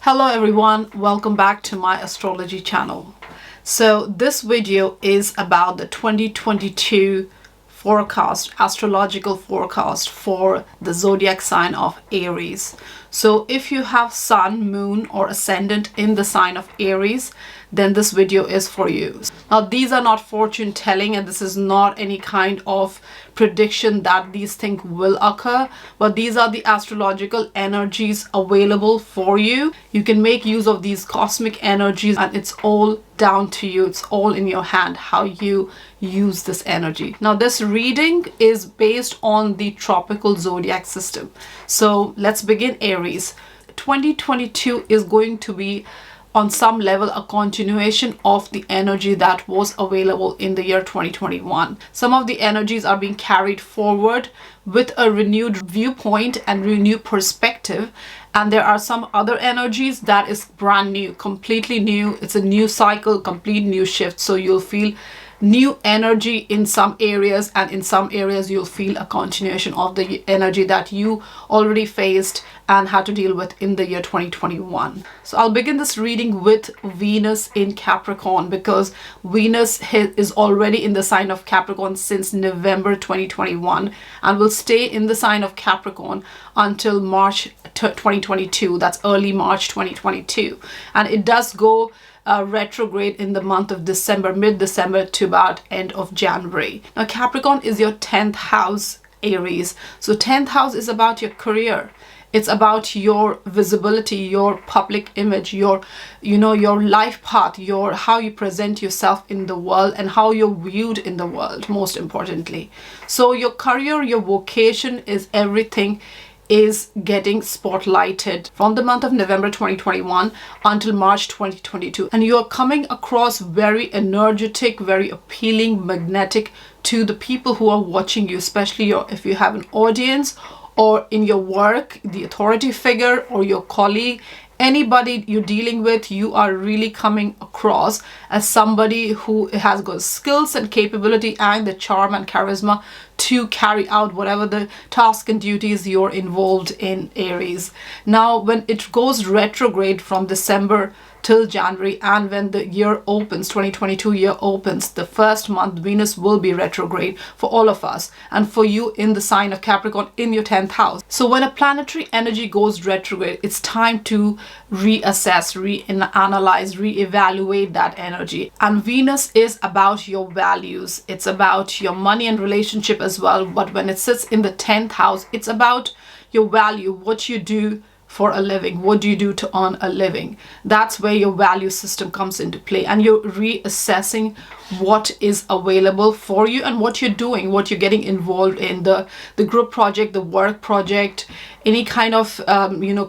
Hello everyone, welcome back to my astrology channel. So this video is about the 2022 forecast, astrological forecast for the zodiac sign of Aries. So if you have sun, moon or ascendant in the sign of Aries, then this video is for you. Now these are not fortune telling, and this is not any kind of prediction that these things will occur, but these are the astrological energies available for you. You can make use of these cosmic energies, and it's all down to you. It's all in your hand how you use this energy. Now this reading is based on the tropical zodiac system. So let's begin. Aries 2022 is going to be on some level a continuation of the energy that was available in the year 2021. Some of the energies are being carried forward with a renewed viewpoint and renewed perspective, and there are some other energies that is brand new, completely new. It's a new cycle, complete new shift. So you'll feel new energy in some areas, and in some areas you'll feel a continuation of the energy that you already faced and had to deal with in the year 2021. So I'll begin this reading with Venus in Capricorn, because Venus is already in the sign of Capricorn since November 2021 and will stay in the sign of Capricorn until March 2022. That's early March 2022, and it does go retrograde in the month of December, mid-December to about end of January. Now Capricorn is your 10th house, Aries. So 10th house is about your career. It's about your visibility, your public image, your life path, how you present yourself in the world and how you're viewed in the world, most importantly. So your career, your vocation is everything is getting spotlighted from the month of November 2021 until March 2022, and you are coming across very energetic, very appealing, magnetic to the people who are watching you, especially if you have an audience or in your work, the authority figure or your colleague. Anybody you're dealing with, you are really coming across as somebody who has got skills and capability and the charm and charisma to carry out whatever the task and duties you're involved in, Aries. Now when it goes retrograde from December till January, and when the year opens, 2022 year opens, the first month Venus will be retrograde for all of us, and for you in the sign of Capricorn in your 10th house. So when a planetary energy goes retrograde, it's time to reassess, reanalyze, reevaluate that energy. And Venus is about your values, it's about your money and relationship as well, but when it sits in the 10th house, it's about your value, what you do for a living, what do you do to earn a living. That's where your value system comes into play, and you're reassessing what is available for you and what you're doing, what you're getting involved in, the group project, the work project, any kind of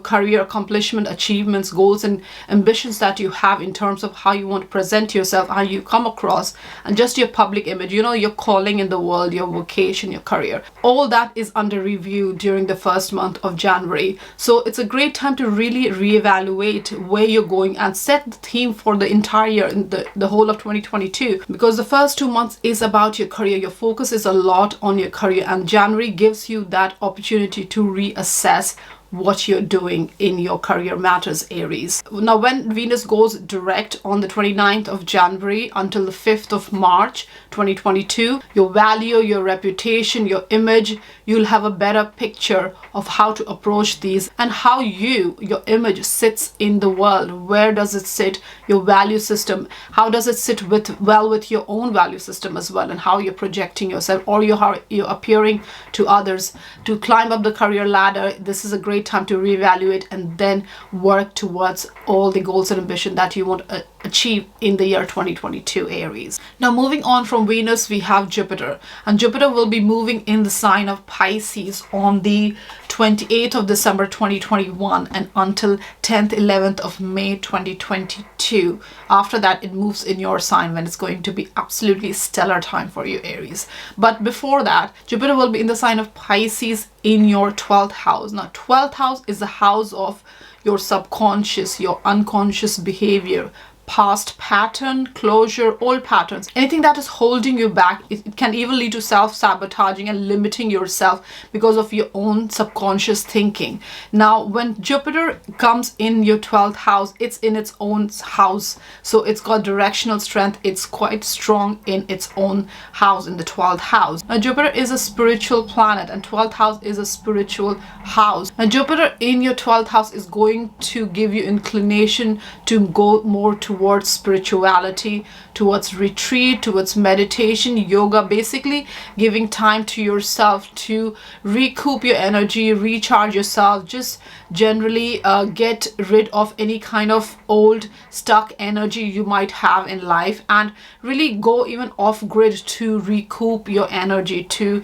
career accomplishment, achievements, goals and ambitions that you have in terms of how you want to present yourself, how you come across, and just your public image, your calling in the world, your vocation, your career. All that is under review during the first month of January. So it's a great time to really reevaluate where you're going and set the theme for the entire year, the whole of 2022, because the first 2 months is about your career. Your focus is a lot on your career, and January gives you that opportunity to reassess what you're doing in your career matters, Aries. Now when Venus goes direct on the 29th of January until the 5th of March 2022, your value, your reputation, your image, you'll have a better picture of how to approach these and how your image sits in the world. Where does it sit, your value system, how does it sit with your own value system as well, and how you're projecting yourself, or how you're appearing to others to climb up the career ladder. This is a great time to reevaluate and then work towards all the goals and ambition that you want to achieve in the year 2022, Aries. Now moving on from Venus, we have Jupiter, and Jupiter will be moving in the sign of Pisces on the 28th of December 2021 and until 10th 11th of May 2022. After that it moves in your sign, when it's going to be absolutely stellar time for you, Aries. But before that, Jupiter will be in the sign of Pisces in your 12th house. Now 12th house is the house of your subconscious, your unconscious behavior, past pattern, closure, old patterns, anything that is holding you back. It can even lead to self-sabotaging and limiting yourself because of your own subconscious thinking. Now, when Jupiter comes in your 12th house, it's in its own house. So it's got directional strength. It's quite strong in its own house, in the 12th house. Now, Jupiter is a spiritual planet, and 12th house is a spiritual house. Now, Jupiter in your 12th house is going to give you inclination to go more towards spirituality, towards retreat, towards meditation, yoga, basically giving time to yourself to recoup your energy, recharge yourself, just generally get rid of any kind of old stuck energy you might have in life, and really go even off grid to recoup your energy, to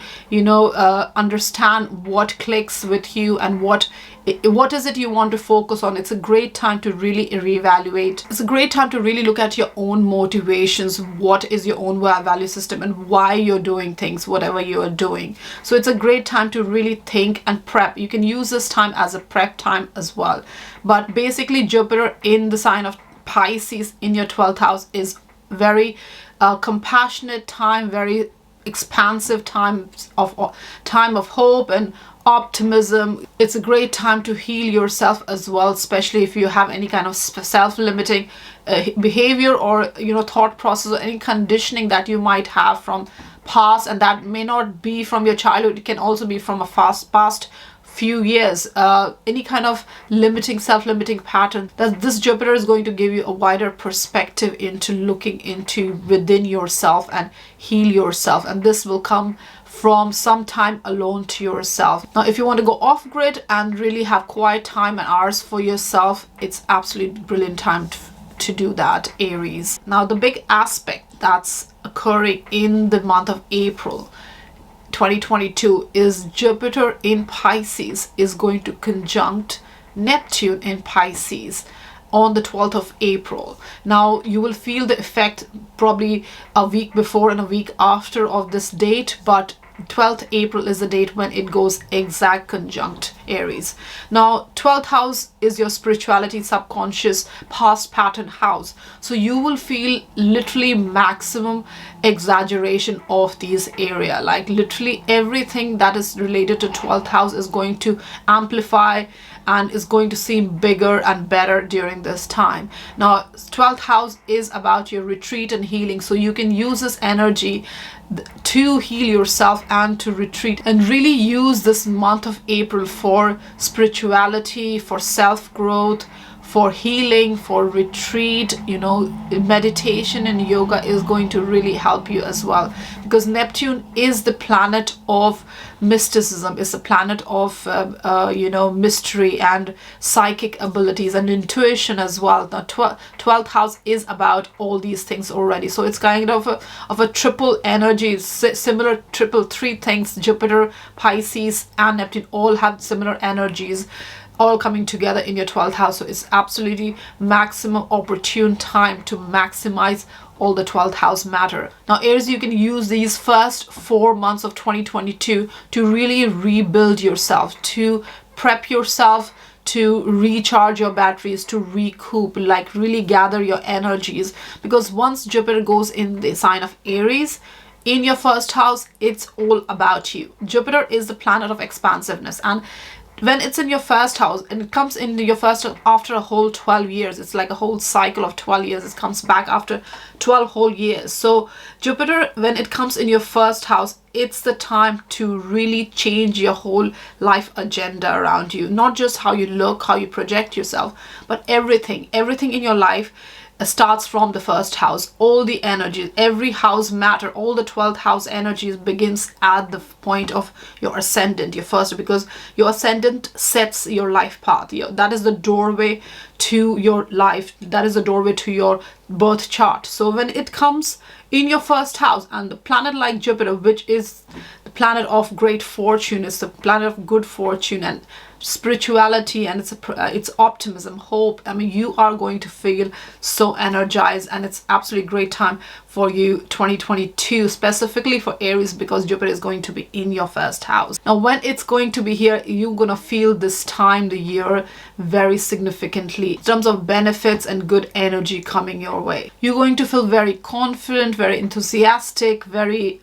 understand what clicks with you and what is it you want to focus on. It's a great time to really reevaluate. It's a great time to really look at your own motivations. What is your own value system and why you're doing things, whatever you are doing. So it's a great time to really think and prep. You can use this time as a prep time as well. But basically, Jupiter in the sign of Pisces in your 12th house is very compassionate time, very expansive time of hope and optimism. It's a great time to heal yourself as well, especially if you have any kind of self-limiting behavior or thought process or any conditioning that you might have from past, and that may not be from your childhood. It can also be from a past few years, any kind of self-limiting pattern. That this Jupiter is going to give you a wider perspective into looking into within yourself and heal yourself, and this will come from some time alone to yourself. Now, if you want to go off grid and really have quiet time and hours for yourself, it's absolutely brilliant time to do that, Aries. Now, the big aspect that's occurring in the month of April 2022 is Jupiter in Pisces is going to conjunct Neptune in Pisces on the 12th of April. Now, you will feel the effect probably a week before and a week after of this date, but 12th April is the date when it goes exact conjunct Aries. Now, 12th house is your spirituality, subconscious, past pattern house. So you will feel literally maximum exaggeration of these area. Like literally everything that is related to 12th house is going to amplify and is going to seem bigger and better during this time. Now, 12th house is about your retreat and healing. So you can use this energy to heal yourself and to retreat, and really use this month of April for spirituality, for self-growth, for healing, for retreat. Meditation and yoga is going to really help you as well, because Neptune is the planet of mysticism, is the planet of mystery and psychic abilities and intuition as well. Now, 12th house is about all these things already, so it's kind of a triple energy, similar triple, three things. Jupiter, Pisces and Neptune all have similar energies, all coming together in your 12th house. So it's absolutely maximum opportune time to maximize all the 12th house matter. Now, Aries, you can use these first 4 months of 2022 to really rebuild yourself, to prep yourself, to recharge your batteries, to recoup, like really gather your energies. Because once Jupiter goes in the sign of Aries, in your first house, it's all about you. Jupiter is the planet of expansiveness, and when it's in your first house and it comes into your first after a whole 12 years, it's like a whole cycle of 12 years. It comes back after 12 whole years. So Jupiter, when it comes in your first house, it's the time to really change your whole life agenda around you. Not just how you look, how you project yourself, but everything in your life starts from the first house. All the energies, every house matter, all the 12th house energies begins at the point of your ascendant, your first, because your ascendant sets your life path. That is the doorway to your life. That is the doorway to your birth chart. So when it comes in your first house, and the planet like Jupiter, which is the planet of great fortune, is the planet of good fortune and spirituality, and it's optimism, hope. I mean, you are going to feel so energized, and it's absolutely great time for you 2022, specifically for Aries, because Jupiter is going to be in your first house. Now when it's going to be here, you're gonna feel this time the year very significantly in terms of benefits and good energy coming your way. You're going to feel very confident, very enthusiastic, very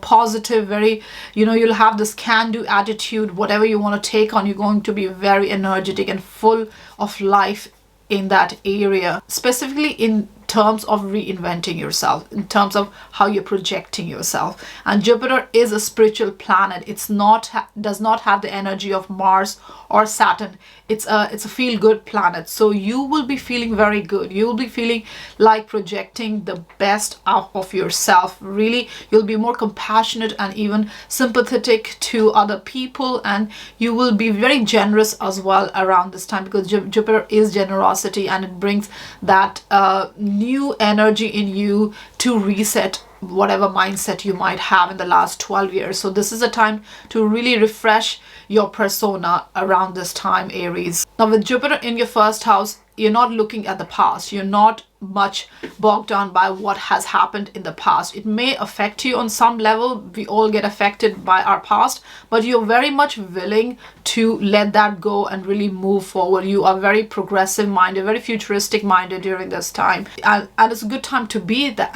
positive, very you'll have this can-do attitude. Whatever you want to take on, you're going to be very energetic and full of life in that area, specifically in terms of reinventing yourself, in terms of how you're projecting yourself. And Jupiter is a spiritual planet. It's not does not have the energy of Mars or Saturn. It's a feel-good planet, so you will be feeling very good. You will be feeling like projecting the best out of yourself. Really, you'll be more compassionate and even sympathetic to other people, and you will be very generous as well around this time, because Jupiter is generosity, and it brings that new energy in you to reset whatever mindset you might have in the last 12 years. So this is a time to really refresh your persona around this time, Aries. Now with Jupiter in your first house, you're not looking at the past. You're not much bogged down by what has happened in the past. It may affect you on some level. We all get affected by our past, but you're very much willing to let that go and really move forward. You are very progressive minded, very futuristic minded during this time, and it's a good time to be that,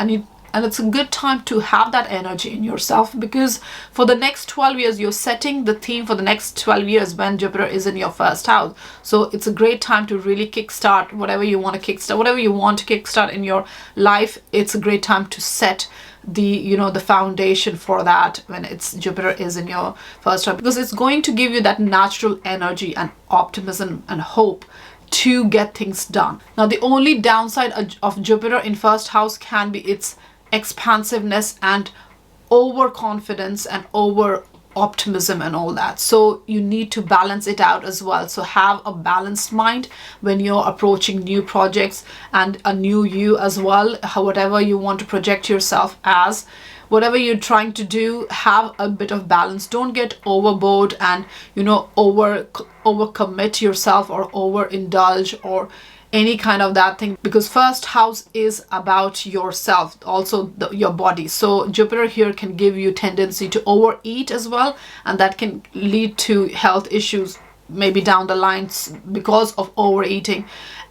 and it's a good time to have that energy in yourself, because for the next 12 years, you're setting the theme for the next 12 years when Jupiter is in your first house. So it's a great time to really kickstart whatever you want to kickstart in your life. It's a great time to set the foundation for that when it's Jupiter is in your first house, because it's going to give you that natural energy and optimism and hope to get things done. Now the only downside of Jupiter in first house can be its expansiveness and overconfidence and over optimism and all that. So you need to balance it out as well. So have a balanced mind when you're approaching new projects and a new you as well. Whatever you want to project yourself as, whatever you're trying to do, have a bit of balance. Don't get overboard and overcommit yourself or overindulge or any kind of that thing, because first house is about yourself, also your body. So Jupiter here can give you tendency to overeat as well, and that can lead to health issues maybe down the lines because of overeating,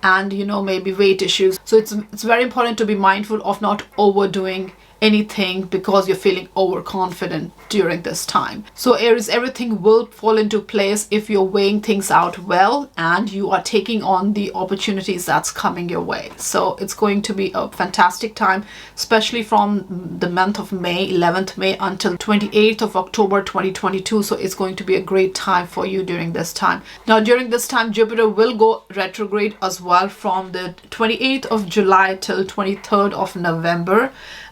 and maybe weight issues. So it's very important to be mindful of not overdoing anything because you're feeling overconfident during this time. So Aries, everything will fall into place if you're weighing things out well and you are taking on the opportunities that's coming your way. So it's going to be a fantastic time, especially from the month of May, 11th May until 28th of October 2022. So it's going to be a great time for you during this time. Now during this time, Jupiter will go retrograde as well from the 28th of July till 23rd of November.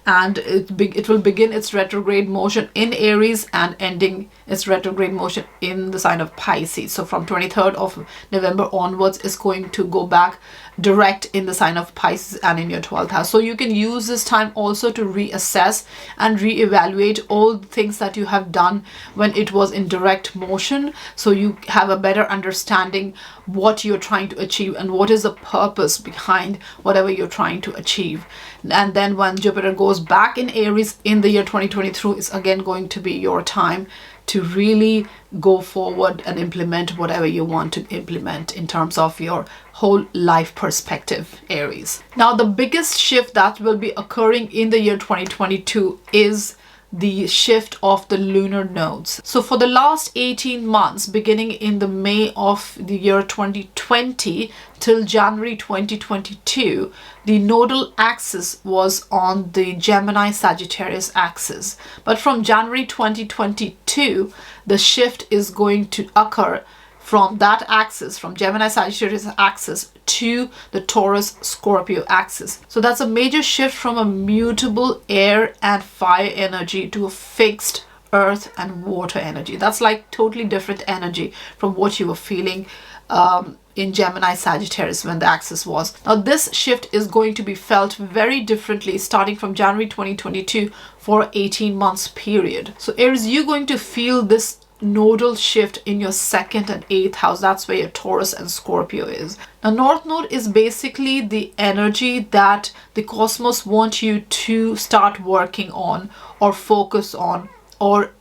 And it will begin its retrograde motion in Aries and ending its retrograde motion in the sign of Pisces. So from 23rd of November onwards, it's going to go back direct in the sign of Pisces and in your 12th house. So you can use this time also to reassess and reevaluate all the things that you have done when it was in direct motion. So you have a better understanding what you're trying to achieve and what is the purpose behind whatever you're trying to achieve. And then when Jupiter goes back in Aries in the year 2023, it's again going to be your time to really go forward and implement whatever you want to implement in terms of your whole life perspective, Aries. Now, the biggest shift that will be occurring in the year 2022 is the shift of the lunar nodes. So for the last 18 months, beginning in the May of the year 2020 till January 2022, the nodal axis was on the Gemini Sagittarius axis. But from January 2022, the shift is going to occur from that axis, from Gemini Sagittarius axis to the Taurus Scorpio axis. So that's a major shift from a mutable air and fire energy to a fixed earth and water energy. That's like totally different energy from what you were feeling in Gemini Sagittarius when the axis was. Now this shift is going to be felt very differently starting from January 2022 for 18 months period. So Aries, you're going to feel this nodal shift in your 2nd and 8th house. That's where your Taurus and Scorpio is. Now, North Node is basically the energy that the cosmos wants you to start working on or focus on, or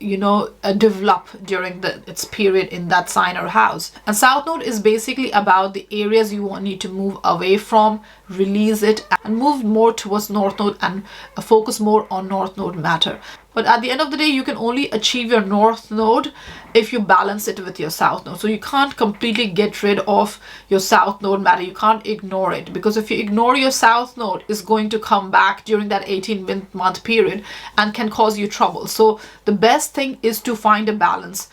develop during its period in that sign or house. And South Node is basically about the areas you need to move away from, release it, and move more towards North Node and focus more on North Node matter. But at the end of the day, you can only achieve your North Node if you balance it with your South Node. So you can't completely get rid of your South Node matter. You can't ignore it, because if you ignore your South Node, it's going to come back during that 18-month period and can cause you trouble. So the best thing is to find a balance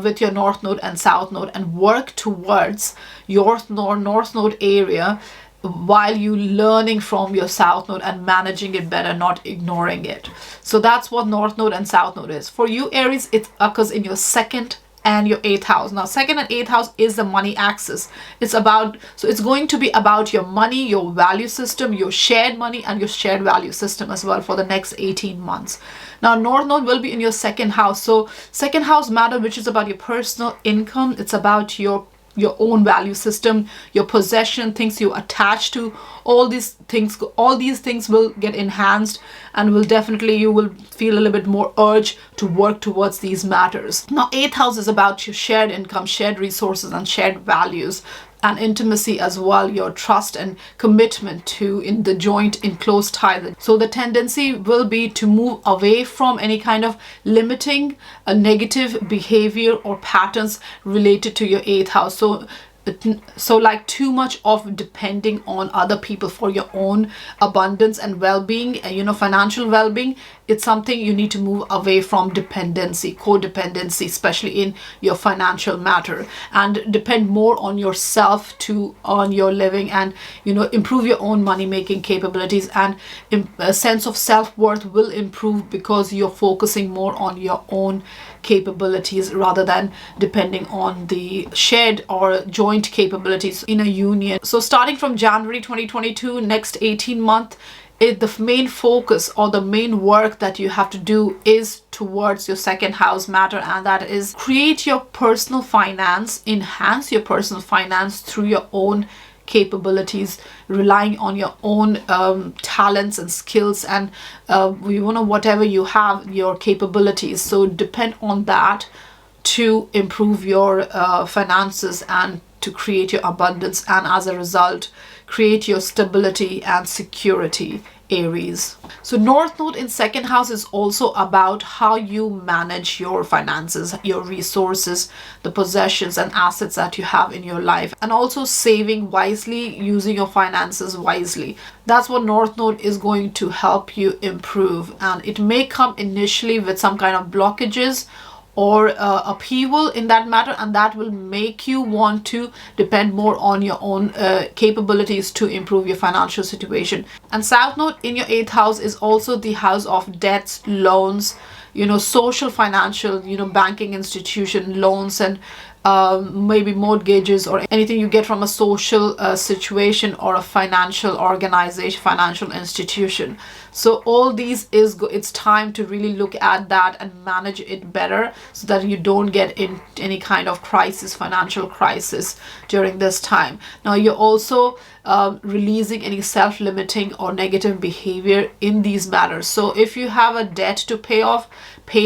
with your North Node and South Node and work towards your North Node area while you learning from your South Node and managing it better, not ignoring it. So that's what North Node and South Node is. For you, Aries, it occurs in your 2nd and your 8th house. Now, 2nd and 8th house is the money axis. It's going to be about your money, your value system, your shared money, and your shared value system as well for the next 18 months. Now, North Node will be in your 2nd house. So 2nd house matter, which is about your personal income. It's about your own value system, your possession, things you attach to. All these things will get enhanced, and you will feel a little bit more urge to work towards these matters. Now, 8th house is about your shared income, shared resources, and shared values, and intimacy as well, your trust and commitment to in the joint, in close tie. So the tendency will be to move away from any kind of limiting negative behavior or patterns related to your 8th house. So like too much of depending on other people for your own abundance and well-being, financial well-being. It's something you need to move away from. Dependency, codependency, especially in your financial matter, and depend more on yourself to earn your living and improve your own money making capabilities, and a sense of self-worth will improve because you're focusing more on your own capabilities rather than depending on the shared or joint capabilities in a union. So starting from January 2022, next 18 months, the main focus or the main work that you have to do is towards your 2nd house matter, and that is create your personal finance, enhance your personal finance through your own capabilities, relying on your own talents and skills, and whatever you have, your capabilities. So depend on that to improve your finances and to create your abundance, and as a result create your stability and security, Aries. So North Node in 2nd house is also about how you manage your finances, your resources, the possessions and assets that you have in your life, and also saving wisely, using your finances wisely. That's what North Node is going to help you improve, and it may come initially with some kind of blockages or upheaval in that matter, and that will make you want to depend more on your own capabilities to improve your financial situation. And South Node in your 8th house is also the house of debts, loans, social financial, banking institution loans, and maybe mortgages or anything you get from a social situation or a financial organization, financial institution. So all these it's time to really look at that and manage it better so that you don't get in any kind of crisis, financial crisis during this time. Now you're also releasing any self-limiting or negative behavior in these matters. So if you have a debt to pay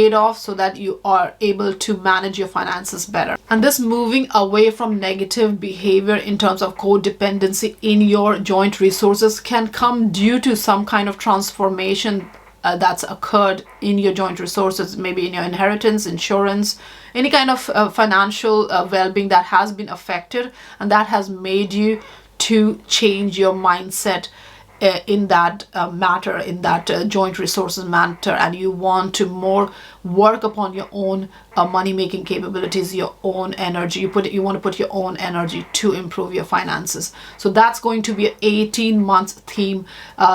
it off so that you are able to manage your finances better. And this moving away from negative behavior in terms of codependency in your joint resources can come due to some kind of transformation that's occurred in your joint resources, maybe in your inheritance, insurance, any kind of financial well-being that has been affected, and that has made you to change your mindset in that matter, in that joint resources matter, and you want to more work upon your own money-making capabilities, your own energy. You want to put your own energy to improve your finances. So that's going to be an 18-month theme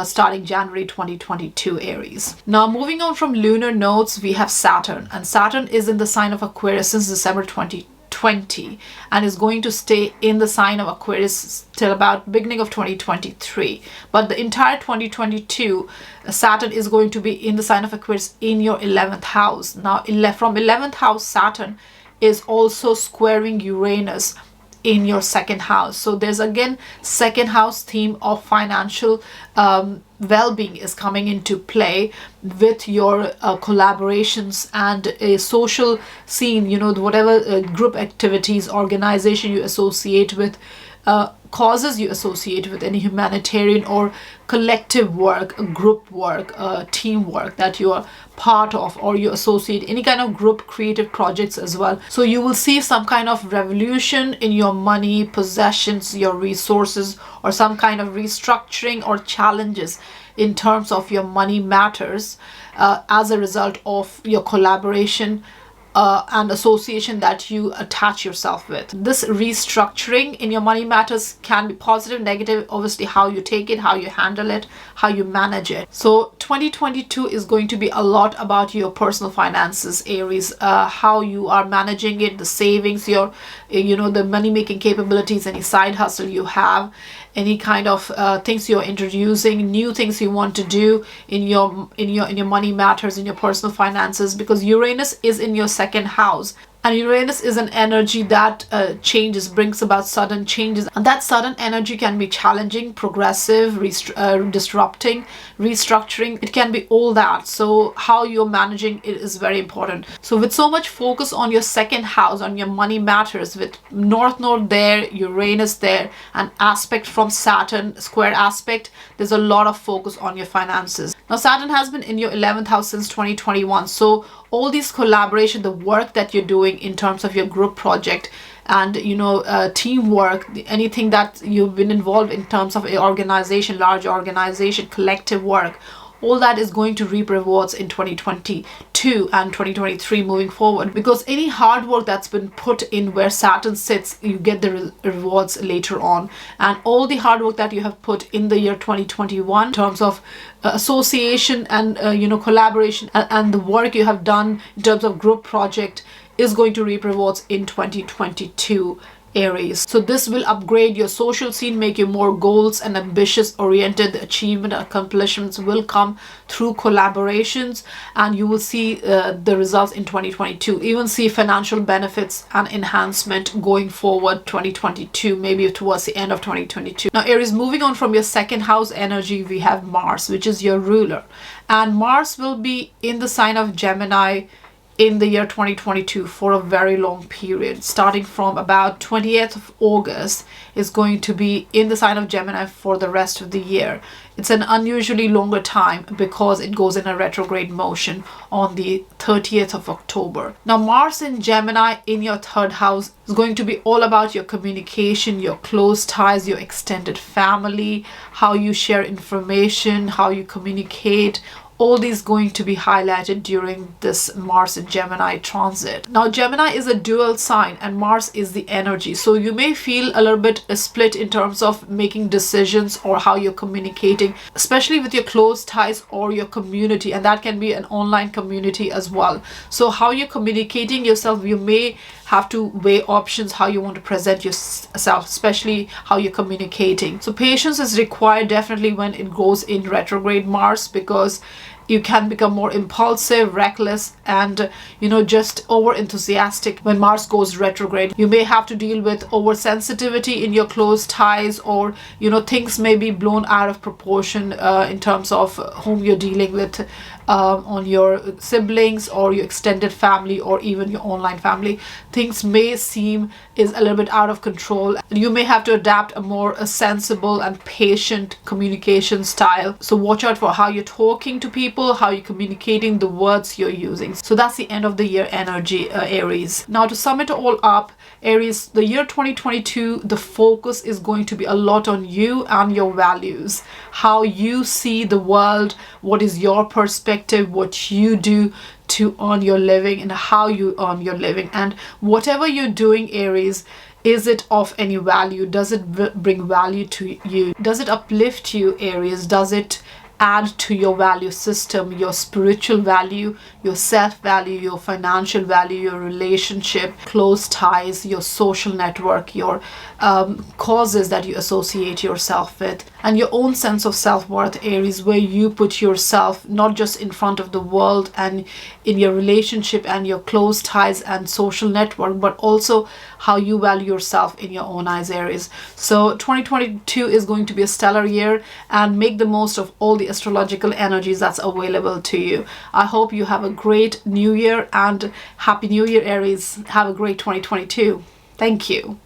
starting January 2022, Aries. Now moving on from lunar nodes, we have Saturn, and Saturn is in the sign of Aquarius since December 2020. 2020 and is going to stay in the sign of Aquarius till about beginning of 2023. But the entire 2022, Saturn is going to be in the sign of Aquarius in your 11th house. Now from 11th house, Saturn is also squaring Uranus in your second house. So there's again second house theme of financial well-being is coming into play with your collaborations and a social scene, you know, whatever group activities, organization you associate with, causes you associate with, any humanitarian or collective work, group work, teamwork that you are part of, or you associate any kind of group creative projects as well. So you will see some kind of revolution in your money, possessions, your resources, or some kind of restructuring or challenges in terms of your money matters as a result of your collaboration and association that you attach yourself with. This restructuring in your money matters can be positive, negative, obviously how you take it, how you handle it, how you manage it. So 2022 is going to be a lot about your personal finances, Aries, how you are managing it, the savings, your, you know, the money making capabilities, any side hustle you have, any kind of things you're introducing, new things you want to do in your money matters, in your personal finances, because Uranus is in your second house. And Uranus is an energy that changes, brings about sudden changes. And that sudden energy can be challenging, progressive, disrupting, restructuring. It can be all that. So how you're managing it is very important. So with so much focus on your second house, on your money matters, with North Node there, Uranus there, an aspect from Saturn, square aspect, there's a lot of focus on your finances. Now Saturn has been in your 11th house since 2021. So all these collaboration, the work that you're doing in terms of your group project and, you know, teamwork, anything that you've been involved in terms of a organization, large organization, collective work, all that is going to reap rewards in 2022 and 2023 moving forward, because any hard work that's been put in where Saturn sits, you get the rewards later on. And all the hard work that you have put in the year 2021 in terms of association and you know, collaboration and the work you have done in terms of group project is going to reap rewards in 2022, Aries. So this will upgrade your social scene, make you more goals and ambitious oriented. Achievement, accomplishments will come through collaborations, and you will see the results in 2022. Even see financial benefits and enhancement going forward 2022, maybe towards the end of 2022. Now Aries, moving on from your second house energy, we have Mars, which is your ruler, and Mars will be in the sign of Gemini in the year 2022 for a very long period. Starting from about 28th of August is going to be in the sign of Gemini for the rest of the year. It's an unusually longer time because it goes in a retrograde motion on the 30th of October. Now Mars in Gemini in your third house is going to be all about your communication, your close ties, your extended family, how you share information, how you communicate. All these going to be highlighted during this Mars in Gemini transit. Now Gemini is a dual sign and Mars is the energy. So you may feel a little bit split in terms of making decisions or how you're communicating, especially with your close ties or your community. And that can be an online community as well. So how you're communicating yourself, you may have to weigh options, how you want to present yourself, especially how you're communicating. So patience is required definitely when it goes in retrograde Mars, because you can become more impulsive, reckless, and, you know, just over enthusiastic when Mars goes retrograde. You may have to deal with oversensitivity in your close ties, or, you know, things may be blown out of proportion in terms of whom you're dealing with, on your siblings or your extended family or even your online family. Things may seem is a little bit out of control. You may have to adapt a more sensible and patient communication style. So watch out for how you're talking to people, how you're communicating, the words you're using. So that's the end of the year energy, Aries. Now to sum it all up, Aries, the year 2022, the focus is going to be a lot on you and your values, how you see the world, what is your perspective, what you do to earn your living and how you earn your living. And whatever you're doing, Aries, is it of any value? Does it bring value to you? Does it uplift you, Aries? Does it add to your value system, your spiritual value, your self-value, your financial value, your relationship, close ties, your social network, your causes that you associate yourself with, and your own sense of self-worth, Aries, where you put yourself not just in front of the world and in your relationship and your close ties and social network, but also how you value yourself in your own eyes, Aries. So 2022 is going to be a stellar year, and make the most of all the astrological energies that's available to you. I hope you have a great new year, and happy new year, Aries. Have a great 2022. Thank you.